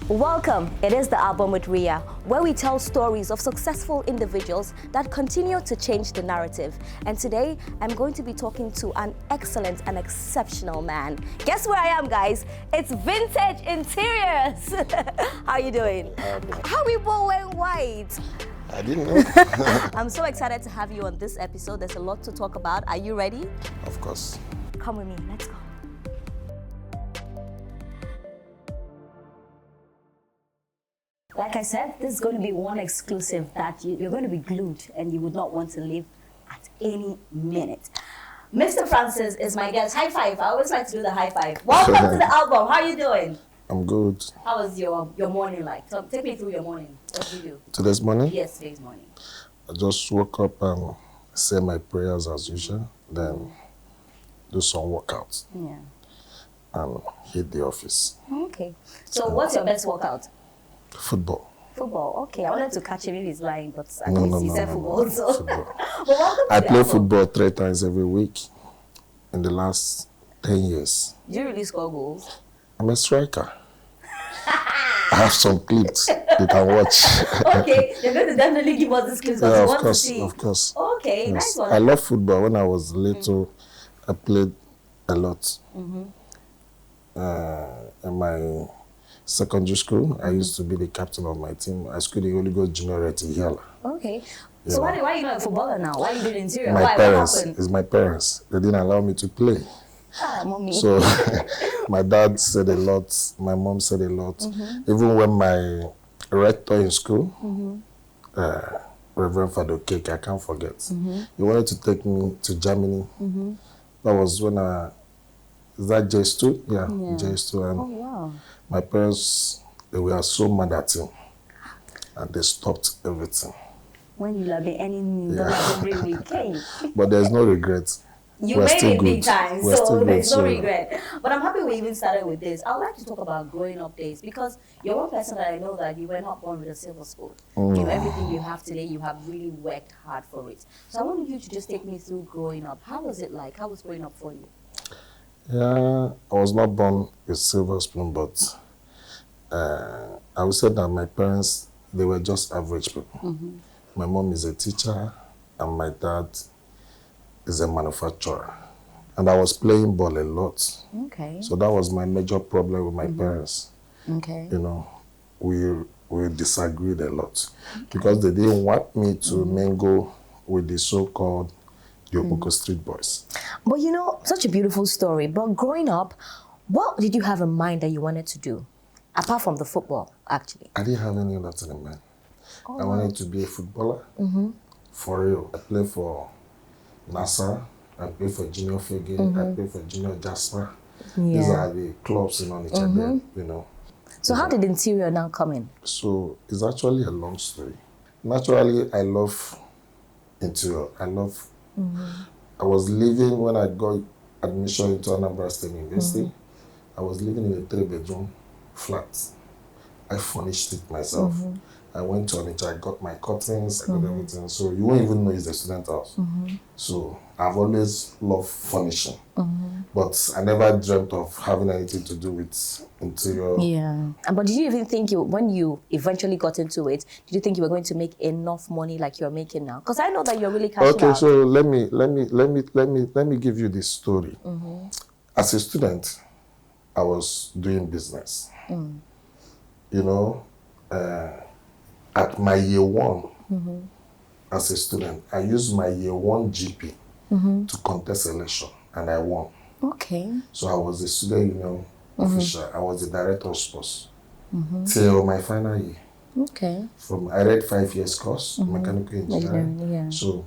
Welcome. It is the Album with Ria, where we tell stories of successful individuals that continue to change the narrative. And today, I'm going to be talking to an excellent and exceptional man. Guess where I am, guys? It's Vintage Interiors. How are you doing? How we both wearing white? I didn't know. I'm so excited to have you on this episode. There's a lot to talk about. Are you ready? Of course. Come with me. Let's go. Like I said, this is going to be one exclusive that you're going to be glued and you would not want to leave at any minute. Mr. Francis is my guest. High five. I always like to do the high five. Welcome to the album. How are you doing? I'm good. How was your morning like? So take me through your morning. What did you do? Today's morning? Yes, today's morning. I just woke up and say my prayers as usual, then do some workouts Yeah. and hit the office. Okay. So what's your best workout? Football. Football. Okay. I wanted to catch him if he's lying, but at No, least no, he no, said no, football. no. So. Football. But welcome to I the play album. football 3 times every week in the last 10 years. Do you really score goals? I'm a striker. I have some clips you can watch. Okay, you're going to definitely give us this clips because Yeah, we of want course, to see. of course. Okay, Yes. nice one. I love football. When I was little, I played a lot. In my secondary school, I used to be the captain of my team. I schooled the Holy Ghost Junior at Ihiala. Okay. So why are you not a footballer now? Why are you doing interior? My Why? parents, What happened? it's my parents. They didn't allow me to play. Ah, mommy. So my dad said a lot, my mom said a lot. Even when my rector in school, Reverend Father Cake, I can't forget. He wanted to take me to Germany. That was when is that J2? Yeah, J2. And Oh, wow. my parents, they were so mad at him. And they stopped everything. When you love the enemy, every weekend. But there's no regret. You We're made still it big good. time, We're so still good, there's no so- regret. But I'm happy we even started with this. I would like to talk about growing up days because you're one person that I know that you were not born with a silver spoon. You know, everything you have today, you have really worked hard for it. So I want you to just take me through growing up. How was it like? How was growing up for you? Yeah, I was not born with silver spoon, but I would say that my parents, they were just average people. My mom is a teacher and my dad is a manufacturer. And I was playing ball a lot. Okay. So that was my major problem with my parents. Okay. You know, we disagreed a lot because they didn't want me to mingle with the so-called Yopoko Street Boys. But you know, such a beautiful story. But growing up, what did you have in mind that you wanted to do? Apart from the football, actually. I didn't have any other thing in mind. I wanted to be a footballer. For real. I played for NASA. I played for Junior Fege. I played for Junior Jasper. These are the clubs in Onitsha, you know. So how did interior now come in? So it's actually a long story. Naturally, I love interior. I was living when I got admission into Anambra State University. I was living in a 3-bedroom flat. I furnished it myself. I went to Onitsha, I got my curtains, I got everything. So you won't even know it's a student house. So I've always loved furnishing. But I never dreamt of having anything to do with interior. Yeah. But did you even think when you eventually got into it, did you think you were going to make enough money like you're making now? Because I know that you're really cashing Okay, out. so let me give you this story. As a student, I was doing business. You know, at my year 1, as a student, I used my year 1 GP to contest election, and I won. Okay. So I was a student union official. I was the director of sports till my final year. Okay. I read 5 years course, mechanical engineering. Yeah. So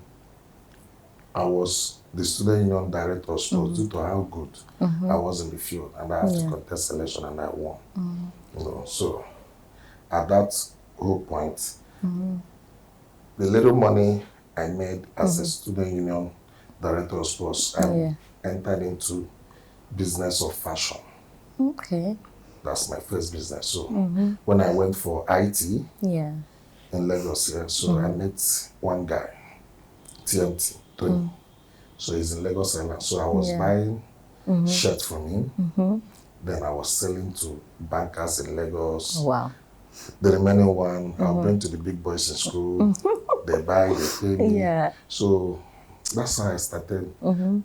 I was the student union director of sports due to how good I was in the field, and I had to contest selection, and I won. You know, so at that whole point, the little money I made as a student union director of sports, I entered into business of fashion. Okay. That's my first business. So when I went for IT in Lagos here, so I met one guy, TMT, Tony. So he's in Lagos Island. So I was buying shirt from him. Then I was selling to bankers in Lagos. Oh, wow. The remaining one, I'll bring to the big boys in school. They buy, they pay me. Yeah. So that's how I started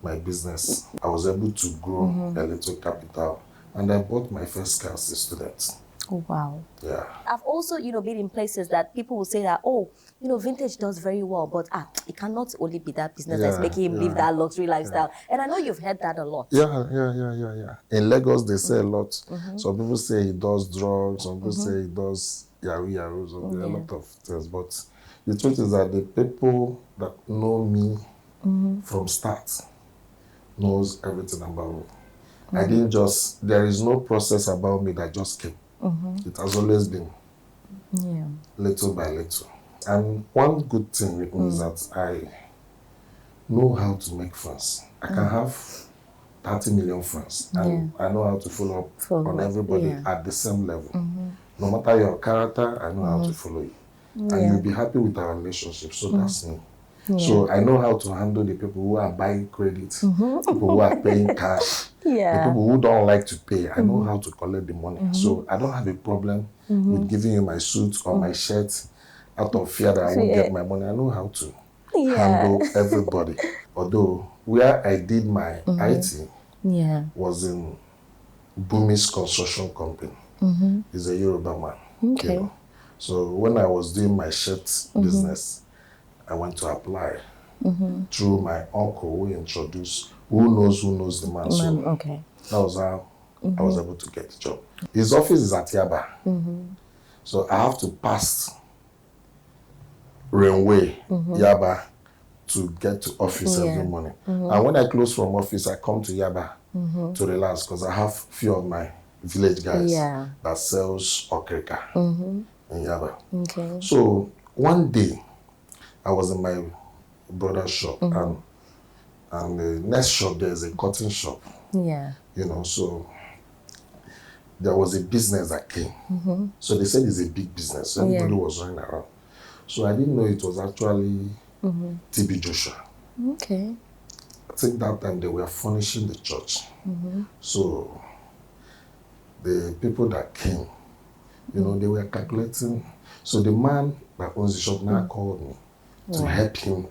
my business. I was able to grow a little capital, and I bought my first car as a student. Oh, wow. Yeah. I've also, been in places that people will say that, oh, vintage does very well, but it cannot only be that business that's making him live that luxury lifestyle. And I know you've heard that a lot. Yeah. In Lagos, they say a lot. Some people say he does drugs. Some people say he does yahoo. So there are a lot of things. But the truth is that the people that know me from start knows everything about me. I didn't just, there is no process about me that just came. It has always been little by little. And one good thing with me is that I know how to make friends. I can have 30 million friends, and I know how to follow up on everybody at the same level. No matter your character, I know how to follow you. And you'll be happy with our relationship, so that's me. So I know how to handle the people who are buying credit, people who are paying cash, the people who don't like to pay. I know how to collect the money. So I don't have a problem with giving you my suit or my shirt out of fear that I won't get my money. I know how to handle everybody. Although where I did my IT was in Bumi's construction company. He's a Yoruba man. Okay. You know? So when I was doing my shirt business, I went to apply through my uncle who knows the man. So that was how I was able to get the job. His office is at Yaba. So I have to pass Railway, Yaba, to get to office every morning. And when I close from office, I come to Yaba to relax because I have few of my village guys that sells okrika in Yaba. Okay. So one day, I was in my brother's shop, and the next shop there is a cotton shop. Yeah. So there was a business that came. So they said it's a big business. So everybody was running around. So I didn't know it was actually TB Joshua. Okay. I think that time they were furnishing the church. So the people that came, they were calculating. So the man that owns the shop now called me to help him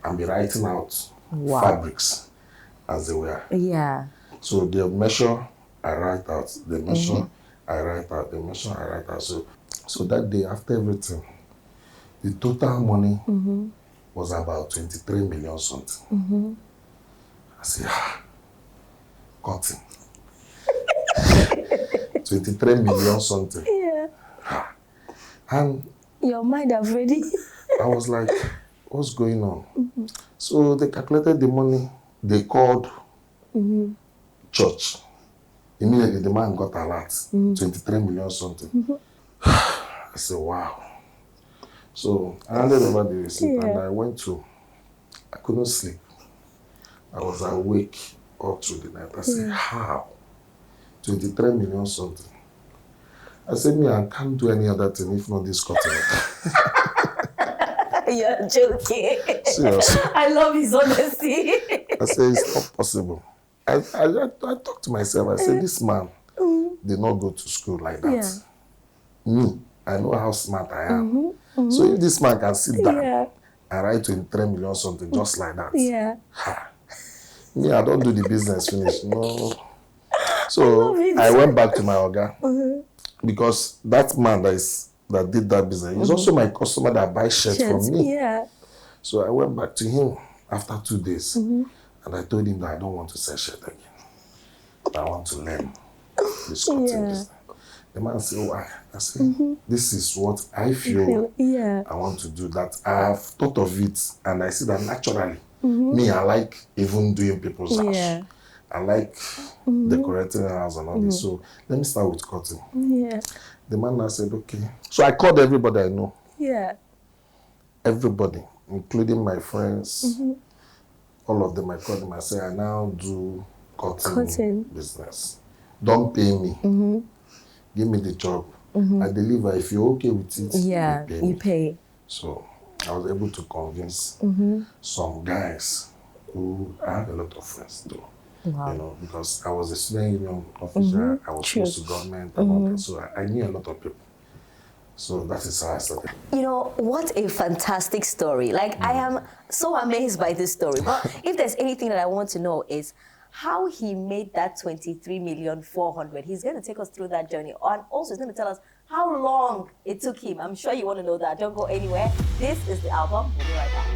and be writing out fabrics as they were. Yeah. So the measure I write out, the measure I write out, the measure I write out. So that day, after everything, the total money was about 23 million something. I said, cotton. 23 million something. Yeah. And your mind already. I was like, what's going on? So they calculated the money. They called church. Immediately the man got alert, 23 million something. I said, wow. So I handed over the receipt and I couldn't sleep. I was awake all through the night. I said, how? 23 million something. I said, I can't do any other thing if not this cotton. You're joking. Seriously. I love his honesty. I said, it's not possible. I talked to myself. I said, this man did not go to school like that. Me, I know how smart I am. So if this man can sit down and write 23 million something just like that, me, I don't do the business finish. No. So I went back to my Oga because that man that did that business is also my customer that buys shirts from me. Yeah. So I went back to him after 2 days and I told him that I don't want to sell shirt again. I want to learn this cotton business. The man said, why? I said, this is what I feel I want to do. That I have thought of it and I see that naturally. Me, I like even doing people's house. I like decorating the house and all this. So let me start with cotton. The man now said, okay. So I called everybody I know. Everybody, including my friends, all of them. I called them. I said, I now do cotton business. Don't pay me. Give me the job. I deliver. If you're okay with it, you pay. So I was able to convince some guys who I had a lot of friends too. Wow. You know, because I was a student union officer, I was close to government, and all that, so I knew a lot of people. So that is how I started. You know, what a fantastic story. Like, I am so amazed by this story. But if there's anything that I want to know is how he made that 23,400,000. He's going to take us through that journey. And also, he's going to tell us how long it took him. I'm sure you want to know that. Don't go anywhere. This is the album. We'll be right back.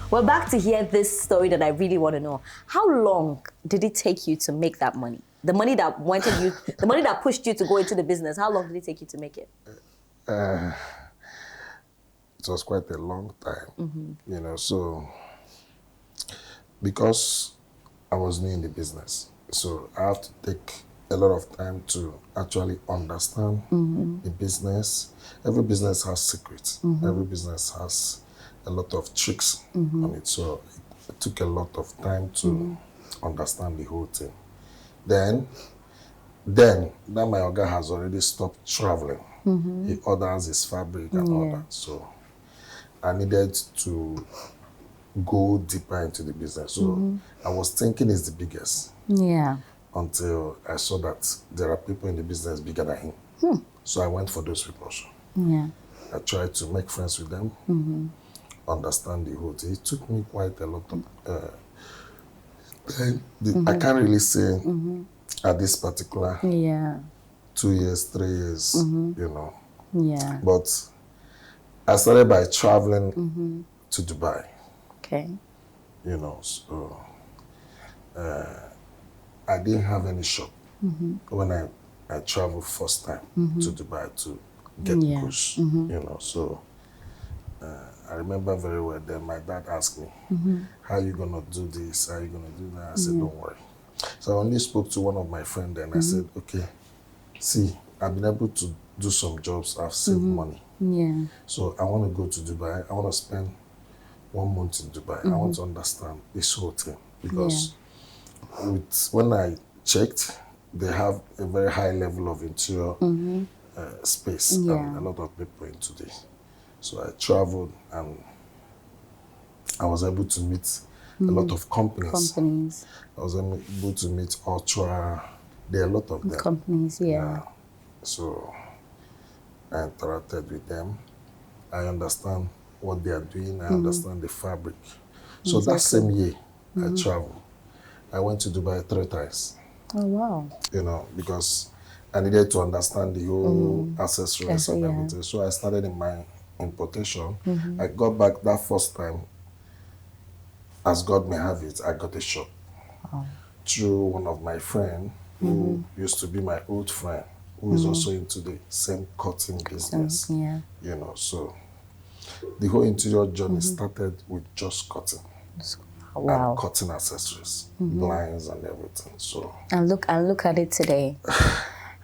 We're back to hear this story that I really want to know. How long did it take you to make that money? The money that wanted you, the money that pushed you to go into the business, how long did it take you to make it? It was quite a long time, you know, so because I was new in the business, so I have to take a lot of time to actually understand the business. Every business has secrets. Every business has a lot of tricks on it. So it took a lot of time to understand the whole thing. Then that my Oga has already stopped traveling. He orders his fabric and all that. So I needed to go deeper into the business. So I was thinking it's the biggest. Yeah. Until I saw that there are people in the business bigger than him. So I went for those people. Yeah. I tried to make friends with them. Understand the whole thing. It took me quite a lot of I can't really say at this particular 2 years, 3 years, you know. Yeah. But I started by traveling to Dubai. Okay. You know, so I didn't have any shop when I traveled first time to Dubai to get goods, you know, so I remember very well then my dad asked me, how are you going to do this? How are you going to do that? I said, don't worry. So I only spoke to one of my friends and I said, okay, see, I've been able to do some jobs, I've saved money. Yeah. So I want to go to Dubai. I want to spend 1 month in Dubai. I want to understand this whole thing because when I checked, they have a very high level of interior space and a lot of people into this. So I traveled and I was able to meet a lot of companies. I was able to meet Ultra. There are a lot of them. Companies, So I interacted with them. I understand what they are doing. I understand the fabric. So that same year, I traveled. I went to Dubai 3 times. Oh, wow. You know, because I needed to understand the whole accessories and everything. So I started in my importation. I got back that first time, as God may have it, I got a shop through one of my friends who used to be my old friend, who is also into the same cutting business. You know, so the whole interior journey started with just cutting. Wow. And cutting accessories, blinds and everything. So and look at it today.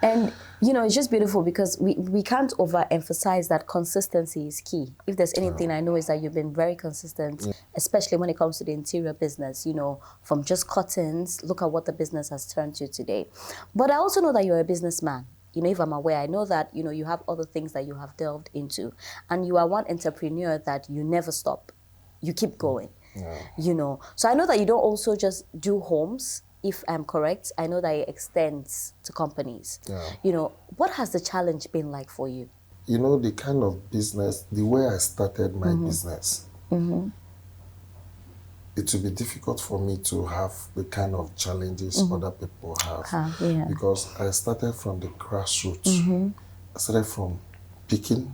And, you know, it's just beautiful because we can't overemphasize that consistency is key. If there's anything I know is that you've been very consistent, especially when it comes to the interior business, you know, from just curtains, look at what the business has turned to today. But I also know that you're a businessman. You know, if I'm aware, I know that, you know, you have other things that you have delved into. And you are one entrepreneur that you never stop. You keep going, you know. So I know that you don't also just do homes. If I'm correct, I know that it extends to companies. You know, what has the challenge been like for you? You know, the kind of business, the way I started my business, it will be difficult for me to have the kind of challenges other people have. Because I started from the grassroots. I started from picking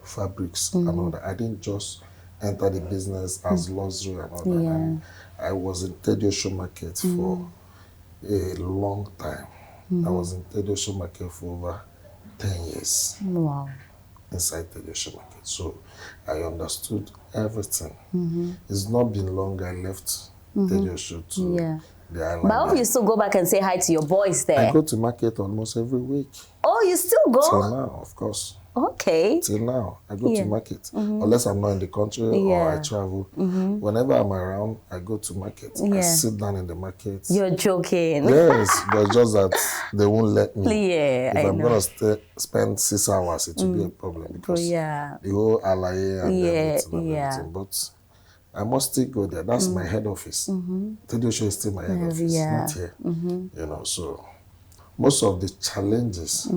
fabrics and all that. I didn't just enter the business as luxury and all that. And I was in Tedio Show Market for a long time. I was in Tedio Show Market for over 10 years. Wow. Inside Tedio Show Market. So I understood everything. It's not been long I left Tedio Show to the island. But I hope you still go back and say hi to your boys there. I go to market almost every week. Oh, you still go? Till now, of course. Okay. Till now, I go Yeah. to market. Unless I'm not in the country or I Yeah. travel. Whenever I'm around, I go to market. I Yeah. sit down in the market. You're joking. Yes, but just that they won't let me. Yeah, If I I'm know. gonna spend 6 hours, it will be a problem because Yeah. the whole alaye and everything and Yeah. everything. But I must still go there. That's my head office. Tedosho is still my head office, not here. You know, so most of the challenges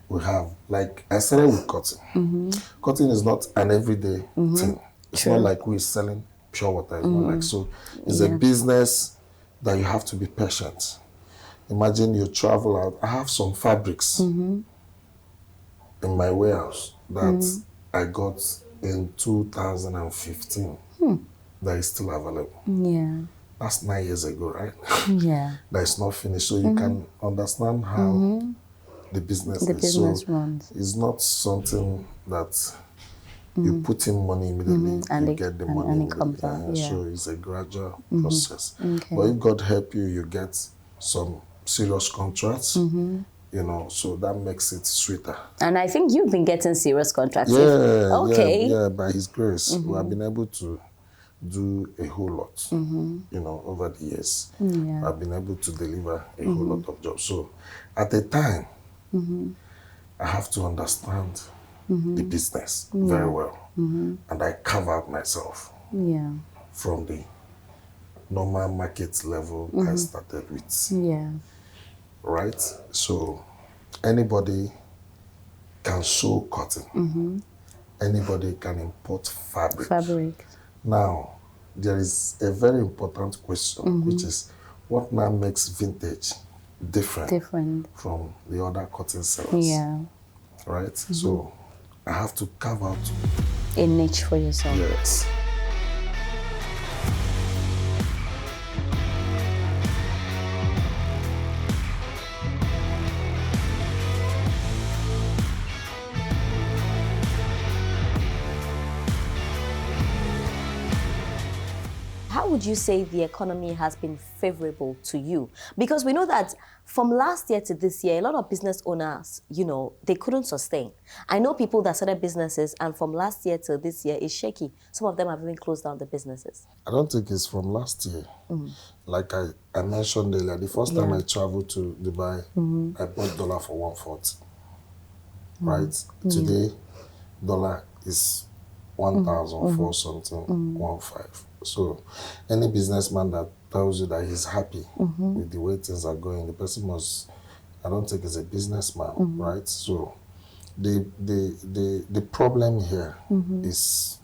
we have, like I started with cotton. Cotton is not an everyday thing. It's True. not like we're selling pure water. It's not like so. It's a business that you have to be patient. Imagine you travel out. I have some fabrics in my warehouse that I got in 2015 that is still available. Yeah. That's 9 years ago, right? Yeah. That is not finished. So you can understand how the business The is. business So runs. it's not something that you put in money immediately, And you it, get the and, money and it immediately. comes out. Yeah. So it's a gradual process. Okay. But if God help you, you get some serious contracts, you know, so that makes it sweeter. And I think you've been getting serious contracts. Yeah, Okay. yeah, by His grace, we have been able to do a whole lot, you know, over the years. Yeah. I've been able to deliver a whole lot of jobs. So at the time, I have to understand the business very well. And I carve out myself Yeah. from the normal market level I started with, Yeah. right? So anybody can sew cotton. Anybody can import fabric. Fabric. Now, there is a very important question, which is what now makes vintage different from the other cotton sellers? Yeah. Right? So I have to carve out. A niche for yourself. Yes. How would you say the economy has been favorable to you? Because we know that from last year to this year, a lot of business owners, you know, they couldn't sustain. I know people that started businesses and from last year to this year is shaky. Some of them have even closed down the businesses. I don't think it's from last year. Like I mentioned earlier, the first time I traveled to Dubai, I bought dollar for 140. Right? Today, dollar is 1,004 something, 15. So any businessman that tells you that he's happy with the way things are going, the person must, I don't think is a businessman, right? So the problem here is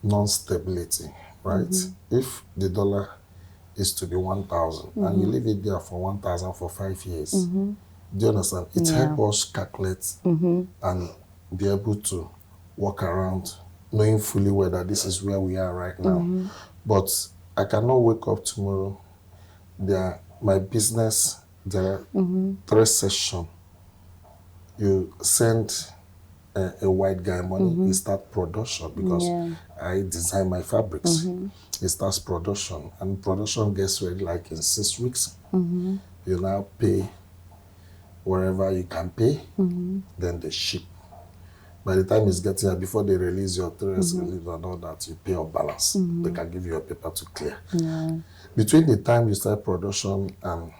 non-stability, right? If the dollar is to be 1,000 and you leave it there for 1,000 for 5 years, do you understand? It helps us calculate and be able to walk around knowing fully well that this is where we are right now. But I cannot wake up tomorrow. My business, there are 3 sessions. You send a white guy money, he start production because I design my fabrics. He starts production and production gets ready like in 6 weeks. You now pay wherever you can pay, then they ship. By the time it's getting here, before they release your 3S release and all that, you pay your balance. They can give you a paper to clear. Between the time you start production and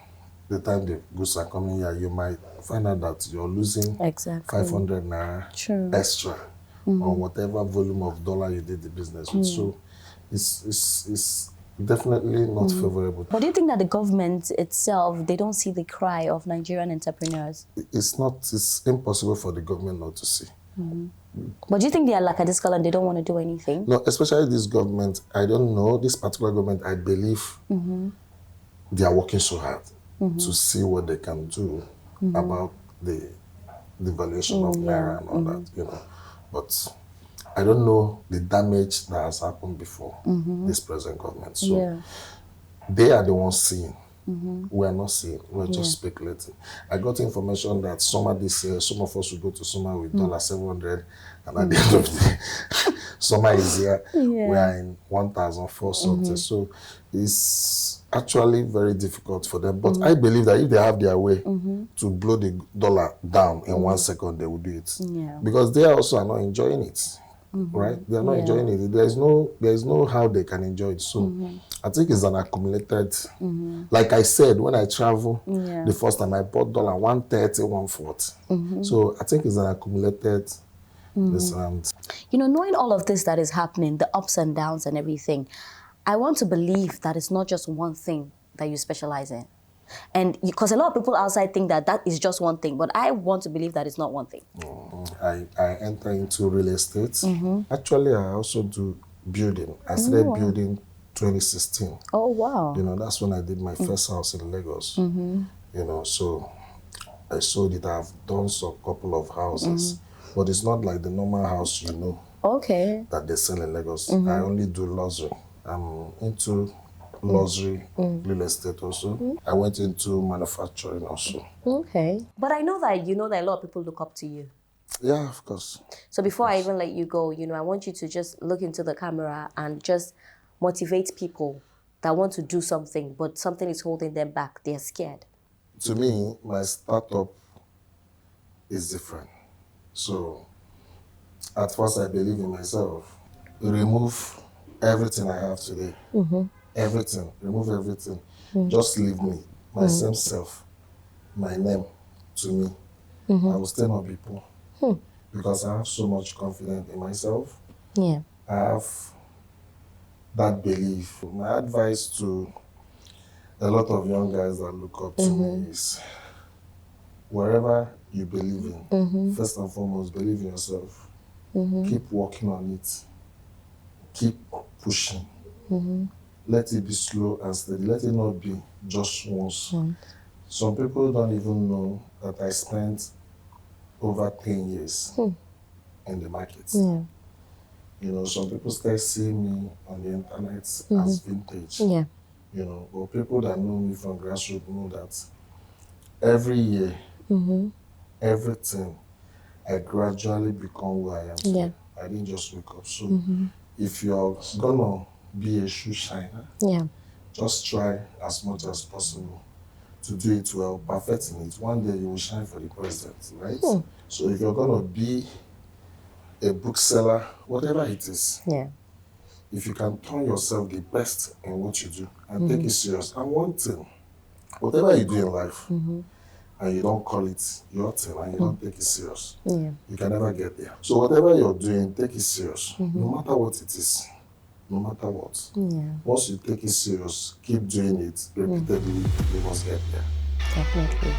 the time the goods are coming here, you might find out that you're losing 500 naira extra on whatever volume of dollar you did the business with. So it's definitely not favorable. But do you think that the government itself, they don't see the cry of Nigerian entrepreneurs? It's impossible for the government not to see. But do you think they are lackadaisical and they don't want to do anything? No, especially this government. I don't know. This particular government, I believe they are working so hard to see what they can do about the valuation of Naira and all that, you know. But I don't know the damage that has happened before this present government. So they are the ones seeing We are not seeing. We're just speculating. I got information that summer this year, some of us will go to summer with $700, and at the end of the day, summer is here. We are in 1,004 something. So it's actually very difficult for them. But I believe that if they have their way to blow the dollar down in 1 second, they will do it. Because they also are not enjoying it. Right? They are not enjoying it. There's no how they can enjoy it. So I think it's an accumulated, like I said, when I travel the first time I bought dollar 130, 140. So I think it's an accumulated this and You know, knowing all of this that is happening, the ups and downs and everything, I want to believe that it's not just one thing that you specialize in. And because a lot of people outside think that that is just one thing, but I want to believe that it's not one thing. I enter into real estate. Actually, I also do building. I started building 2016. Oh, wow. You know, that's when I did my first house in Lagos. You know, so I sold it. I've done some couple of houses, but it's not like the normal house, you know, that they sell in Lagos. I only do luxury. I'm into luxury real estate also. I went into manufacturing also. But I know that you know that a lot of people look up to you. Yeah, of course. So before I even let you go, you know, I want you to just look into the camera and just motivate people that want to do something, but something is holding them back. They're scared. To me, my startup is different. So at first I believe in myself. Remove everything I have today. Everything. Remove everything. Just leave me. My same self. My name to me. I will still not be poor. Because I have so much confidence in myself. I have that belief. My advice to a lot of young guys that look up to me is wherever you believe in, first and foremost, believe in yourself. Keep working on it. Keep pushing. Let it be slow and steady. Let it not be just once. Some people don't even know that I spent over 10 years in the market. You know, some people still see me on the internet as vintage. You know, but people that know me from grassroots know that every year, everything, I gradually become who I am today. I didn't just wake up. So if you're gonna be a shoe shiner, just try as much as possible to do it well, perfecting it. One day you will shine for the president, right? So if you're gonna be a bookseller, whatever it is, if you can turn yourself the best in what you do and take it serious. And one thing, whatever you do in life, and you don't call it your thing and you don't take it serious, you can never get there. So whatever you're doing, take it serious, no matter what it is. No matter what. Once you take it serious, keep doing it repeatedly, you must get there. Definitely.